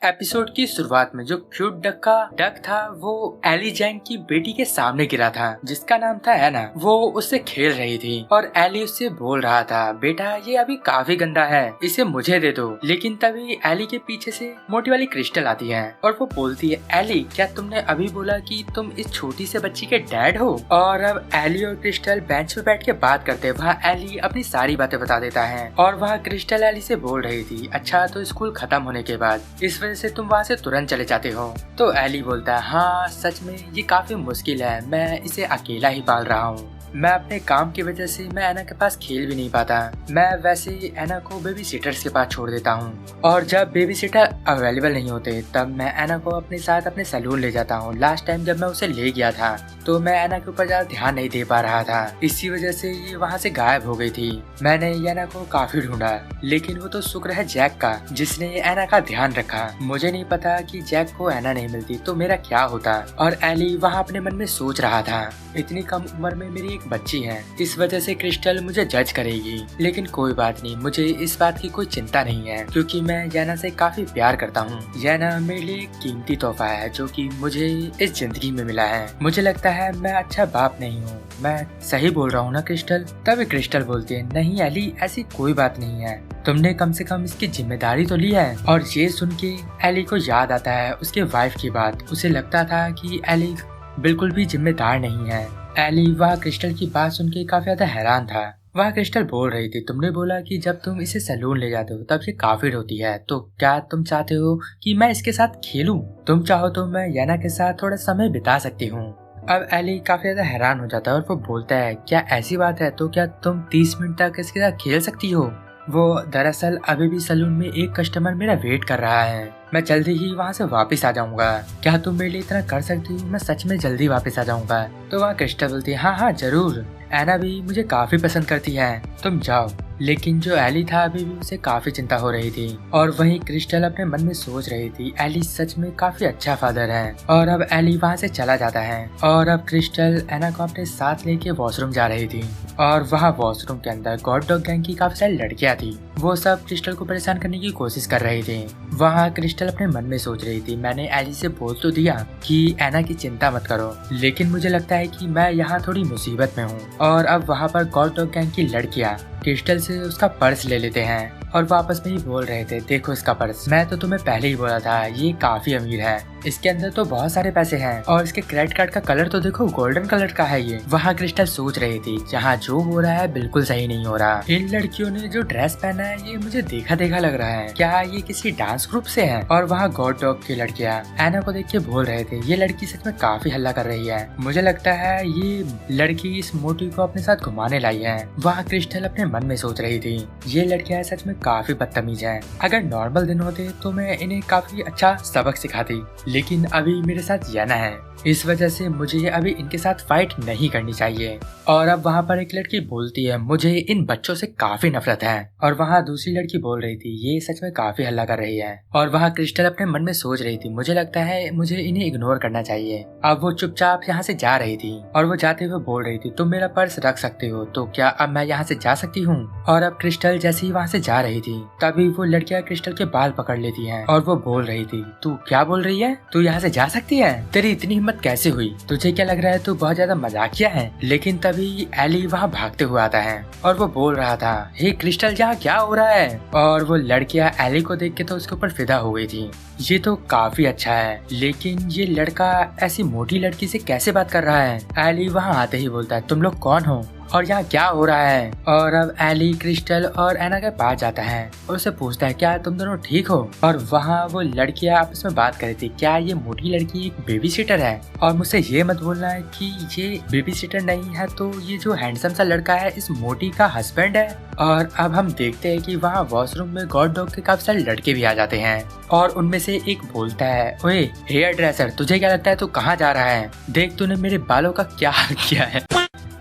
Episode की शुरुआत में जो क्यूट डक था वो एली जैंग की बेटी के सामने गिरा था जिसका नाम था एना। वो उससे खेल रही थी और एली उससे बोल रहा था, बेटा ये अभी काफी गंदा है, इसे मुझे दे दो। लेकिन तभी एली के पीछे से मोटी वाली क्रिस्टल आती है और वो बोलती है, एली क्या तुमने अभी बोला कि तुम इस छोटी से बच्ची के डैड हो? और अब एली और क्रिस्टल बेंच पे बैठ के बात करते हैं। वहाँ एली अपनी सारी बातें बता देता है और वहाँ क्रिस्टल एली से बोल रही थी, अच्छा तो स्कूल खत्म होने के बाद इस वजह से तुम वहाँ से तुरंत चले जाते हो। तो एली बोलता है, हाँ सच में ये काफी मुश्किल है, मैं इसे अकेला ही पाल रहा हूँ। मैं अपने काम की वजह से मैं एना के पास खेल भी नहीं पाता। मैं वैसे ही एना को बेबी सिटर्स के पास छोड़ देता हूँ और जब बेबी सिटर अवेलेबल नहीं होते तब मैं एना को अपने साथ अपने सैलून ले जाता हूँ। लास्ट टाइम जब मैं उसे ले गया था तो मैं एना के ऊपर ज्यादा ध्यान नहीं दे पा रहा था, इसी वजह से ये वहाँ से गायब हो गई थी। मैंने एना को काफी ढूंढा लेकिन वो तो शुक्र है जैक का जिसने एना का ध्यान रखा। मुझे नहीं पता कि जैक को एना नहीं मिलती तो मेरा क्या होता। और एली वहाँ अपने मन में सोच रहा था, इतनी कम उम्र में मेरी एक बच्ची है, इस वजह से क्रिस्टल मुझे जज करेगी। लेकिन कोई बात नहीं, मुझे इस बात की कोई चिंता नहीं है क्योंकि मैं याना से काफी प्यार करता हूँ। याना मेरे लिए एक कीमती तोहफा है जो कि मुझे इस जिंदगी में मिला है। मुझे लगता है मैं अच्छा बाप नहीं हूँ, मैं सही बोल रहा हूँ ना क्रिस्टल? तभी क्रिस्टल बोलती है, नहीं एली ऐसी कोई बात नहीं है, तुमने कम से कम इसकी जिम्मेदारी तो ली है। और ये सुन के एली को याद आता है उसके वाइफ की बात। उसे लगता था कि एली बिल्कुल भी जिम्मेदार नहीं है। एली वह क्रिस्टल की बात सुन के काफी ज्यादा हैरान था। वह क्रिस्टल बोल रही थी, तुमने बोला कि जब तुम इसे सैलून ले जाते हो तब ये काफी रोती है, तो क्या तुम चाहते हो कि मैं इसके साथ खेलूं? तुम चाहो तो मैं याना के साथ थोड़ा समय बिता सकती हूँ। अब एली काफी ज्यादा हैरान हो जाता है और वो बोलता है, क्या ऐसी बात है? तो क्या तुम 30 मिनट तक इसके साथ खेल सकती हो? वो दरअसल अभी भी सैलून में एक कस्टमर मेरा वेट कर रहा है, मैं जल्दी ही वहाँ से वापस आ जाऊंगा, क्या तुम मेरे लिए इतना कर सकती हो? मैं सच में जल्दी वापस आ जाऊंगा। तो वहाँ क्रिस्टल बोलती है, हाँ हाँ जरूर, एना भी मुझे काफी पसंद करती है, तुम जाओ। लेकिन जो एली था अभी भी उसे काफी चिंता हो रही थी और वहीं क्रिस्टल अपने मन में सोच रही थी, एली सच में काफी अच्छा फादर है। और अब एली वहाँ से चला जाता है और अब क्रिस्टल एना को अपने साथ लेके वॉशरूम जा रही थी और वहाँ वॉशरूम के अंदर गॉड डॉग गैंग की काफी सारी लड़कियाँ थी। वो सब क्रिस्टल को परेशान करने की कोशिश कर रही थी। वहाँ क्रिस्टल अपने मन में सोच रही थी, मैंने एली से बोल तो दिया कि एना की चिंता मत करो, लेकिन मुझे लगता है कि मैं यहाँ थोड़ी मुसीबत में हूँ। और अब वहाँ पर गॉड डॉग गैंग की लड़कियाँ क्रिस्टल से उसका पर्स ले लेते हैं और वापस में ही बोल रहे थे, देखो इसका पर्स, मैं तो तुम्हें पहले ही बोला था ये काफी अमीर है, इसके अंदर तो बहुत सारे पैसे हैं और इसके क्रेडिट कार्ड का कलर तो देखो गोल्डन कलर का है ये। वहाँ क्रिस्टल सोच रही थी, जहाँ जो हो रहा है बिल्कुल सही नहीं हो रहा। इन लड़कियों ने जो ड्रेस पहना है ये मुझे देखा देखा लग रहा है, क्या ये किसी डांस ग्रुप से है? और वहाँ गॉड डॉग की लड़कियाँ एना को देख के बोल रहे थे, ये लड़की सच में काफी हल्ला कर रही है, मुझे लगता है ये लड़की इस मोटी को अपने साथ घुमाने लाई है। वहाँ क्रिस्टल अपने मन में सोच रही थी, ये लड़कियां सच में काफी बदतमीज हैं, अगर नॉर्मल दिन होते तो मैं इन्हें काफी अच्छा सबक सिखाती, लेकिन अभी मेरे साथ याना है, इस वजह से मुझे अभी इनके साथ फाइट नहीं करनी चाहिए। और अब वहाँ पर एक लड़की बोलती है, मुझे इन बच्चों से काफी नफरत है। और वहाँ दूसरी लड़की बोल रही थी, ये सच में काफी हल्ला कर रही है। और वहाँ क्रिस्टल अपने मन में सोच रही थी, मुझे लगता है मुझे इन्हें इग्नोर करना चाहिए। अब वो चुपचाप यहाँ से जा रही थी और वो जाते हुए बोल रही थी, तुम मेरा पर्स रख सकते हो, तो क्या अब मैं यहाँ से जा सकती हूँ? और अब क्रिस्टल जैसे ही वहाँ से जा रही थी तभी वो लड़कियाँ क्रिस्टल के बाल पकड़ लेती है और वो बोल रही थी, तू क्या बोल रही है? तू यहाँ से जा सकती है? तेरी इतनी हिम्मत कैसे हुई? तुझे क्या लग रहा है तू बहुत ज्यादा मजाकिया है? लेकिन तभी एली वहाँ भागते हुए आता है और वो बोल रहा था, हे क्रिस्टल यहाँ क्या हो रहा है? और वो लड़कियाँ एली को देख के तो उसके ऊपर फिदा हो गई थी, ये तो काफी अच्छा है, लेकिन ये लड़का ऐसी मोटी लड़की से कैसे बात कर रहा है? एली वहाँ आते ही बोलता है, तुम लोग कौन हो और यहाँ क्या हो रहा है? और अब एली क्रिस्टल और एना के पास जाता है और उससे पूछता है, क्या तुम दोनों ठीक हो? और वहाँ वो लड़कियाँ आपस में बात कर रही थी, क्या ये मोटी लड़की एक बेबी सिटर है? और मुझसे ये मत बोलना है कि ये बेबी सिटर नहीं है, तो ये जो हैंडसम सा लड़का है इस मोटी का हस्बैंड है। और अब हम देखते हैं कि वहाँ वॉशरूम में गॉड डॉग के काफी सारे लड़के भी आ जाते हैं और उनमें से एक बोलता है, ओए हेयर ड्रेसर, तुझे क्या लगता है तू कहाँ जा रहा है? देख तूने मेरे बालों का क्या हाल किया है,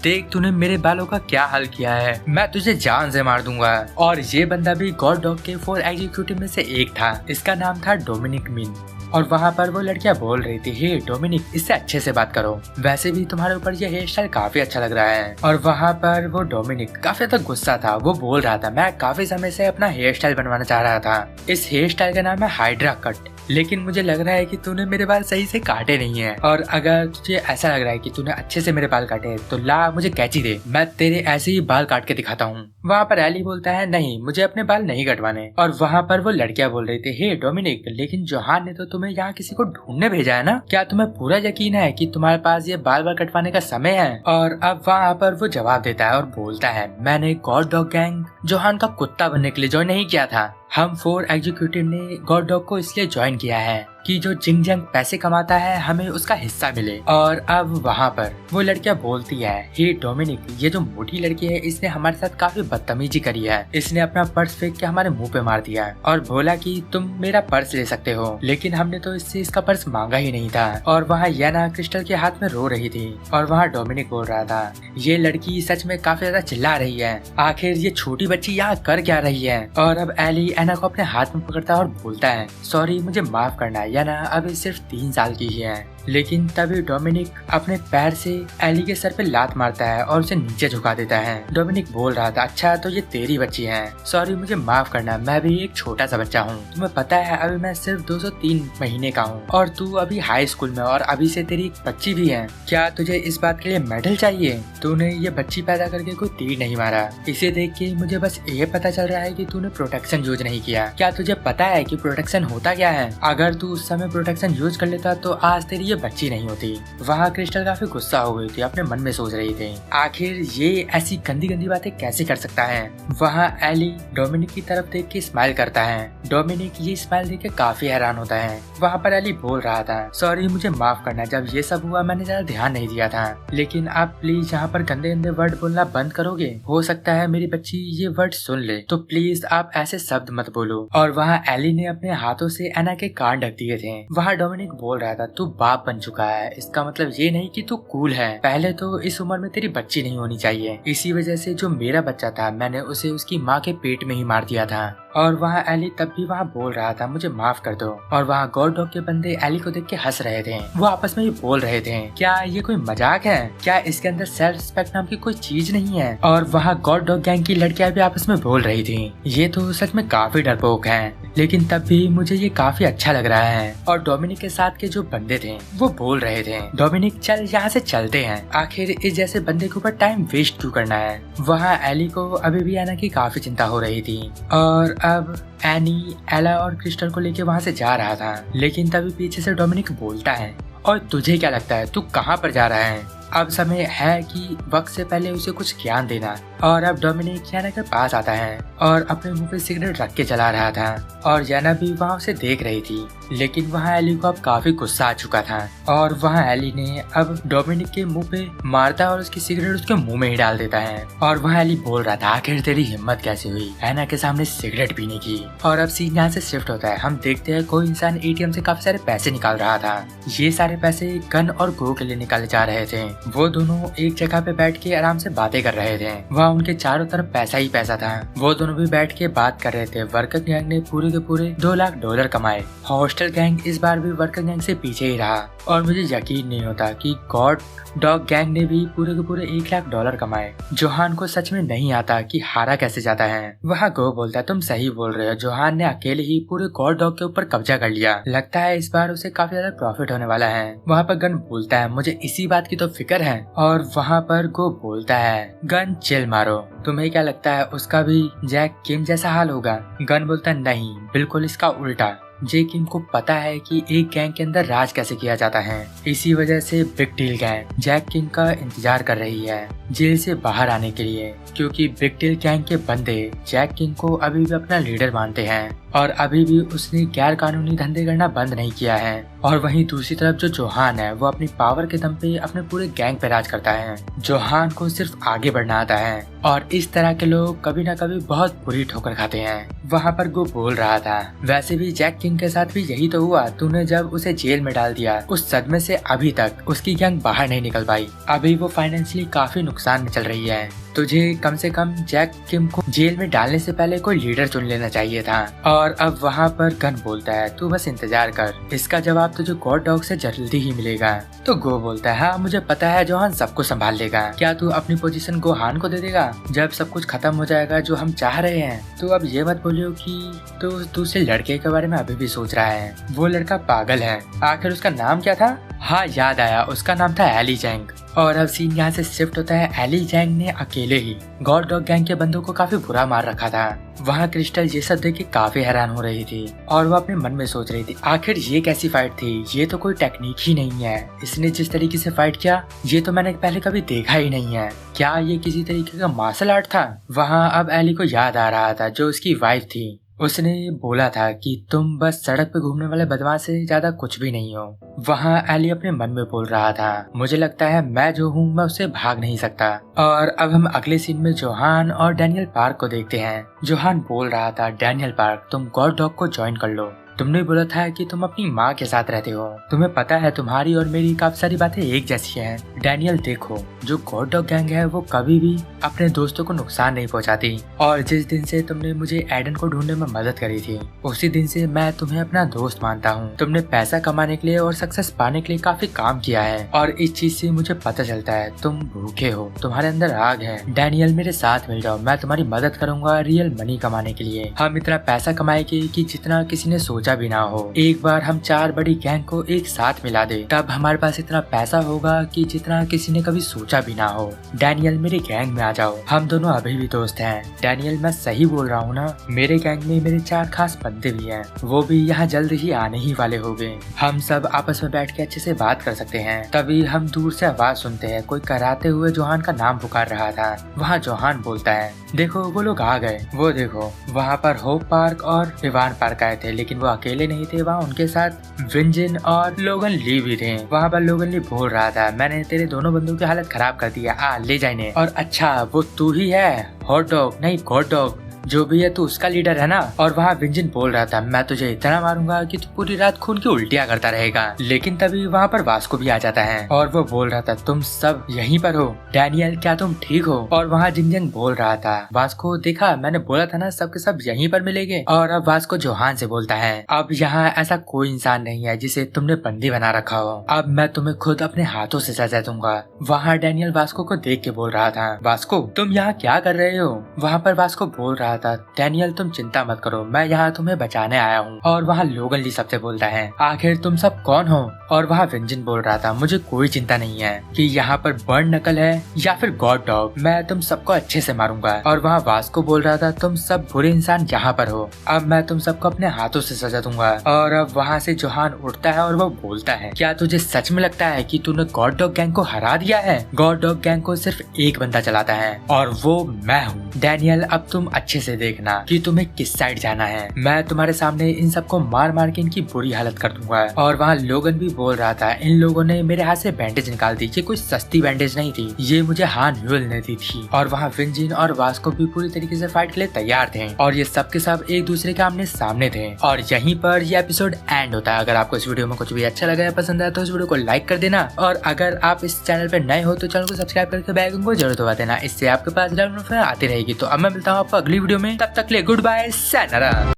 देख तूने मेरे बालों का क्या हाल किया है, मैं तुझे जान से मार दूंगा। और ये बंदा भी गॉड डॉग के 4 एग्जीक्यूटिव में से एक था, इसका नाम था डोमिनिक मिन। और वहाँ पर वो लड़कियाँ बोल रही थी, हे डोमिनिक इससे अच्छे से बात करो, वैसे भी तुम्हारे ऊपर ये हेयर स्टाइल काफी अच्छा लग रहा है। और वहाँ पर वो डोमिनिक काफी ज्यादा गुस्सा था, वो बोल रहा था, मैं काफी समय से अपना हेयर स्टाइल बनवाना चाह रहा था, इस हेयर स्टाइल का नाम है हाइड्रा कट। लेकिन मुझे लग रहा है कि तूने मेरे बाल सही से काटे नहीं है, और अगर तुझे ऐसा लग रहा है कि तूने अच्छे से मेरे बाल काटे तो ला मुझे कैंची दे, मैं तेरे ऐसे ही बाल काट के दिखाता हूँ। वहाँ पर एली बोलता है नहीं, मुझे अपने बाल नहीं कटवाने। और वहाँ पर वो लड़कियां बोल रही थी, हे डोमिनिक, लेकिन जोहान ने तो तुम्हें यहाँ किसी को ढूंढने भेजा है ना, क्या तुम्हें पूरा यकीन है कि तुम्हारे पास ये बाल कटवाने का समय है? और अब वहाँ पर वो जवाब देता है और बोलता है, मैंने गॉड डॉग गैंग जोहान का कुत्ता बनने के लिए ज्वाइन नहीं किया था। हम 4 एग्जीक्यूटिव ने गॉड डॉग को इसलिए ज्वाइन किया है कि जो जिंग जंग पैसे कमाता है हमें उसका हिस्सा मिले। और अब वहाँ पर वो लड़कियां बोलती है, हे डोमिनिक, ये जो मोटी लड़की है इसने हमारे साथ काफी बदतमीजी करी है, इसने अपना पर्स फेंक के हमारे मुंह पे मार दिया और बोला कि तुम मेरा पर्स ले सकते हो, लेकिन हमने तो इससे इसका पर्स मांगा ही नहीं था। और वहाँ याना क्रिस्टल के हाथ में रो रही थी और वहाँ डोमिनिक बोल रहा था, ये लड़की सच में काफी ज्यादा चिल्ला रही है, आखिर ये छोटी बच्ची यहाँ कर क्या रही है? और अब एली एना को अपने हाथ में पकड़ता है और बोलता है, सॉरी, मुझे माफ करना, याना अभी सिर्फ 3 साल की ही है। लेकिन तभी डोमिनिक अपने पैर से एली के सर पे लात मारता है और उसे नीचे झुका देता है। डोमिनिक बोल रहा था, अच्छा तो ये तेरी बच्ची है, सॉरी मुझे माफ करना, मैं भी एक छोटा सा बच्चा हूँ, तुम्हें पता है अभी मैं सिर्फ 203 महीने का हूँ और तू अभी हाई स्कूल में और अभी से तेरी एक बच्ची भी है। क्या तुझे इस बात के लिए मेडल चाहिए? तूने ये बच्ची पैदा करके कोई तीर नहीं मारा। इसे देख के मुझे बस ये पता चल रहा है कि तूने प्रोटेक्शन यूज नहीं किया। क्या तुझे पता है कि प्रोटेक्शन होता क्या है? अगर तू उस समय प्रोटेक्शन यूज कर लेता तो आज तेरी बच्ची नहीं होती। वहाँ क्रिस्टल काफी गुस्सा हो गई थी, अपने मन में सोच रही थी, आखिर ये ऐसी गंदी गंदी बातें कैसे कर सकता है। वहाँ एली डोमिनिक की तरफ देख के स्माइल करता है। डोमिनिक ये स्माइल देख के काफी हैरान होता है। वहाँ पर एली बोल रहा था, सॉरी मुझे माफ करना, जब ये सब हुआ मैंने ज्यादा ध्यान नहीं दिया था, लेकिन आप प्लीज यहाँ पर गंदे गंदे वर्ड बोलना बंद करोगे? हो सकता है मेरी बच्ची ये वर्ड सुन ले, तो प्लीज आप ऐसे शब्द मत बोलो। और वहाँ एली ने अपने हाथों से एना के कान ढक दिए थे। वहाँ डोमिनिक बोल रहा था, तू बाप बन चुका है, इसका मतलब ये नहीं कि तू कूल है, पहले तो इस उम्र में तेरी बच्ची नहीं होनी चाहिए। इसी वजह से जो मेरा बच्चा था मैंने उसे उसकी माँ के पेट में ही मार दिया था। और वहाँ एली तब भी वहाँ बोल रहा था, मुझे माफ कर दो। और वहाँ गॉड डॉग के बंदे एली को देख के हंस रहे थे। वो आपस में ही बोल रहे थे, क्या ये कोई मजाक है? क्या इसके अंदर सेल्फ रिस्पेक्ट नाम की कोई चीज नहीं है? और वहाँ गॉड डॉग गैंग की लड़कियां भी आपस में बोल रही थी, ये तो सच में काफी डरपोक है, लेकिन तब भी मुझे ये काफी अच्छा लग रहा है। और डोमिनिक के साथ के जो बंदे थे वो बोल रहे थे, डोमिनिक चल यहाँ से चलते हैं, आखिर इस जैसे बंदे के ऊपर टाइम वेस्ट क्यों करना है। वहाँ एली को अभी भी एना की काफी चिंता हो रही थी और अब एनी एला और क्रिस्टल को लेके वहाँ से जा रहा था, लेकिन तभी पीछे से डोमिनिक बोलता है, और तुझे क्या लगता है तू कहाँ पर जा रहा है? अब समय है कि वक्त से पहले उसे कुछ ज्ञान देना। और अब डोमिनिक याना के पास आता है और अपने मुंह पे सिगरेट रख के चला रहा था और याना भी वहाँ उसे देख रही थी, लेकिन वहाँ एली को अब काफी गुस्सा आ चुका था। और वहाँ एली ने अब डोमिनिक के मुंह पे मारता और उसकी सिगरेट उसके मुंह में ही डाल देता है। और वहाँ एली बोल रहा था, आखिर तेरी हिम्मत कैसे हुई याना के सामने सिगरेट पीने की? और अब सीन यहाँ से शिफ्ट होता है, हम देखते हैं कोई इंसान एटीएम से काफी सारे पैसे निकाल रहा था। ये सारे पैसे गन और गो के लिए निकाले जा रहे थे। वो दोनों एक जगह पे बैठ के आराम से बातें कर रहे थे। वहाँ उनके चारों तरफ पैसा ही पैसा था। वो दोनों भी बैठ के बात कर रहे थे। वर्कर गैंग ने पूरे के पूरे $2 लाख कमाए। हॉस्टल गैंग इस बार भी वर्कर गैंग से पीछे ही रहा और मुझे यकीन नहीं होता कि गॉड डॉग गैंग ने भी पूरे के पूरे $1 लाख कमाए। जोहान को सच में नहीं आता कि हारा कैसे जाता है। वहाँ गो बोलता है, तुम सही बोल रहे हो, जोहान ने अकेले ही पूरे गॉड डॉग के ऊपर कब्जा कर लिया, लगता है इस बार उसे काफी ज्यादा प्रॉफिट होने वाला है। वहाँ पर गन बोलता है, मुझे इसी बात की तो फिक्र है। और वहाँ पर गो बोलता है, गन चिल मारो, तुम्हें क्या लगता है उसका भी जैक किम जैसा हाल होगा? गन बोलता है, नहीं, बिल्कुल इसका उल्टा। जैक किम को पता है कि एक गैंग के अंदर राज कैसे किया जाता है, इसी वजह से बिग डील गैंग जैक किम का इंतजार कर रही है जेल से बाहर आने के लिए, क्योंकि बिग डील गैंग के बंदे जैक किम को अभी भी अपना लीडर मानते हैं और अभी भी उसने गैर कानूनी धंधे करना बंद नहीं किया है। और वहीं दूसरी तरफ जो जोहान है वो अपनी पावर के दम पे अपने पूरे गैंग पे राज करता है। जोहान को सिर्फ आगे बढ़ना आता है और इस तरह के लोग कभी ना कभी बहुत बुरी ठोकर खाते हैं। वहाँ पर गो बोल रहा था, वैसे भी जैक किंग के साथ भी यही तो हुआ, तूने जब उसे जेल में डाल दिया उस सदमे से अभी तक उसकी गैंग बाहर नहीं निकल पाई। अभी वो फाइनेंशियली काफी नुकसान में चल रही है। तुझे कम से कम जैक किम को जेल में डालने से पहले कोई लीडर चुन लेना चाहिए था। और अब वहाँ पर गन बोलता है तू बस इंतजार कर, इसका जवाब तुझे गॉड डॉग से जल्दी ही मिलेगा। तो गो बोलता है हाँ मुझे पता है जोहान सब कुछ संभाल लेगा, क्या तू अपनी पोजीशन गोहान को दे देगा जब सब कुछ खत्म हो जाएगा जो हम चाह रहे हैं। तो अब ये मत बोलियो कि तू दूसरे लड़के के बारे में अभी भी सोच रहा है, वो लड़का पागल है। आखिर उसका नाम क्या था? हाँ याद आया, उसका नाम था एली जैंग। और अब सीन यहाँ से शिफ्ट होता है। एली जैंग ने अकेले ही गॉड डॉग गैंग के बंदों को काफी बुरा मार रखा था। वहाँ क्रिस्टल ये सब देख के काफी हैरान हो रही थी और वो अपने मन में सोच रही थी आखिर ये कैसी फाइट थी, ये तो कोई टेक्निक ही नहीं है। इसने जिस तरीके से फाइट किया ये तो मैंने पहले कभी देखा ही नहीं है। क्या ये किसी तरीके का मार्शल आर्ट था? वहाँ अब एली को याद आ रहा था जो उसकी वाइफ थी, उसने बोला था कि तुम बस सड़क पे घूमने वाले बदमाश से ज्यादा कुछ भी नहीं हो। वहाँ एली अपने मन में बोल रहा था मुझे लगता है मैं जो हूँ मैं उससे भाग नहीं सकता। और अब हम अगले सीन में जोहान और डैनियल पार्क को देखते हैं। जोहान बोल रहा था डैनियल पार्क तुम गॉड डॉग को ज्वाइन कर लो, तुमने बोला था कि तुम अपनी माँ के साथ रहते हो, तुम्हें पता है तुम्हारी और मेरी काफी सारी बातें एक जैसी हैं। डैनियल देखो जो गॉड डॉग गैंग है वो कभी भी अपने दोस्तों को नुकसान नहीं पहुंचाती, और जिस दिन से तुमने मुझे एडन को ढूंढने में मदद करी थी उसी दिन से मैं तुम्हें अपना दोस्त मानता हूँ। तुमने पैसा कमाने के लिए और सक्सेस पाने के लिए काफी काम किया है और इस चीज से मुझे पता चलता है तुम भूखे हो, तुम्हारे अंदर आग है। डैनियल मेरे साथ मिल जाओ, मैं तुम्हारी मदद करूंगा रियल मनी कमाने के लिए। हम इतना पैसा कमाएंगे कि जितना किसी ने सोचा भी ना हो। एक बार हम 4 बड़ी गैंग को एक साथ मिला दे तब हमारे पास इतना पैसा होगा कि जितना किसी ने कभी सोचा भी ना हो। डैनियल मेरे गैंग में आ जाओ, हम दोनों अभी भी दोस्त हैं। डैनियल मैं सही बोल रहा हूँ ना? मेरे गैंग में मेरे 4 खास बंदे भी हैं, वो भी यहाँ जल्द ही आने ही वाले होंगे। हम सब आपस में बैठ के अच्छे से बात कर सकते हैं। तभी हम दूर से आवाज सुनते हैं, कोई कराते हुए जोहान का नाम पुकार रहा था। वहाँ जोहान बोलता है देखो वो लोग आ गए, वो देखो। वहाँ पर होप पार्क और इवान पार्क आए थे लेकिन वो अकेले नहीं थे, वहाँ उनके साथ विंजिन और लोगन ली भी थे। वहाँ पर लोगन ली बोल रहा था मैंने तेरे दोनों बंदों की हालत खराब कर दिया, आ ले जाइए। और अच्छा वो तू ही है हॉट डॉग नहीं गॉड डॉग, जो भी है तू उसका लीडर है ना? और वहाँ विंजिन बोल रहा था मैं तुझे इतना मारूंगा कि तू पूरी रात खून की उल्टियाँ करता रहेगा। लेकिन तभी वहाँ पर वास्को भी आ जाता है और वो बोल रहा था तुम सब यहीं पर हो? डैनियल क्या तुम ठीक हो? और वहाँ जिंजंग बोल रहा था वास्को देखा मैंने बोला था ना सबके सब यहीं पर मिलेंगे। और अब वास्को जोहान से बोलता है अब यहाँ ऐसा कोई इंसान नहीं है जिसे तुमने बंदी बना रखा हो, अब मैं तुम्हें खुद अपने हाथों से सजा दूंगा। वहाँ डैनियल वास्को को देख के बोल रहा था वास्को तुम यहाँ क्या कर रहे हो? वहाँ पर वास्को बोल रहा था डैनियल तुम चिंता मत करो मैं यहाँ तुम्हें बचाने आया हूँ। और वहाँ लोगन ली सबसे बोलता है आखिर तुम सब कौन हो? और वहाँ विंजिन बोल रहा था मुझे कोई चिंता नहीं है कि यहाँ पर बर्न नकल है या फिर गॉड डॉग, मैं तुम सबको अच्छे से मारूंगा। और वहाँ वास्को बोल रहा था तुम सब बुरे इंसान यहाँ पर हो, अब मैं तुम सबको अपने हाथों से सजा दूंगा। और अब वहाँ से जोहान उठता है और वो बोलता है क्या तुझे सच में लगता है कि तूने गॉड डॉग गैंग को हरा दिया है? गॉड डॉग गैंग को सिर्फ एक बंदा चलाता है और वो मैं हूँ। डैनियल अब तुम अच्छे से देखना कि तुम्हें किस साइड जाना है, मैं तुम्हारे सामने इन सबको मार मार के इनकी बुरी हालत कर दूंगा। और वहाँ लोगन भी बोल रहा था इन लोगों ने मेरे हाथ से बैंडेज निकाल दी, ये कोई सस्ती बैंडेज नहीं थी, ये मुझे हान ह्यूल ने दी थी। और वहाँ विंजिन और वास्को भी पूरी तरीके से फाइट के लिए तैयार थे और ये सब के सब एक दूसरे के आमने सामने थे। और यहीं पर ये एपिसोड एंड होता है। अगर आपको इस वीडियो में कुछ भी अच्छा लगा या पसंद आया तो इस वीडियो को लाइक कर देना, और अगर आप इस चैनल पर नए हो तो चैनल को सब्सक्राइब करके बेल आइकन को जरूर दबा देना, इससे आपके पास आती रहेगी। तो अब मैं मिलता हूँ आपको अगली वीडियो में, तब तक के लिए गुड बाय, sayonara।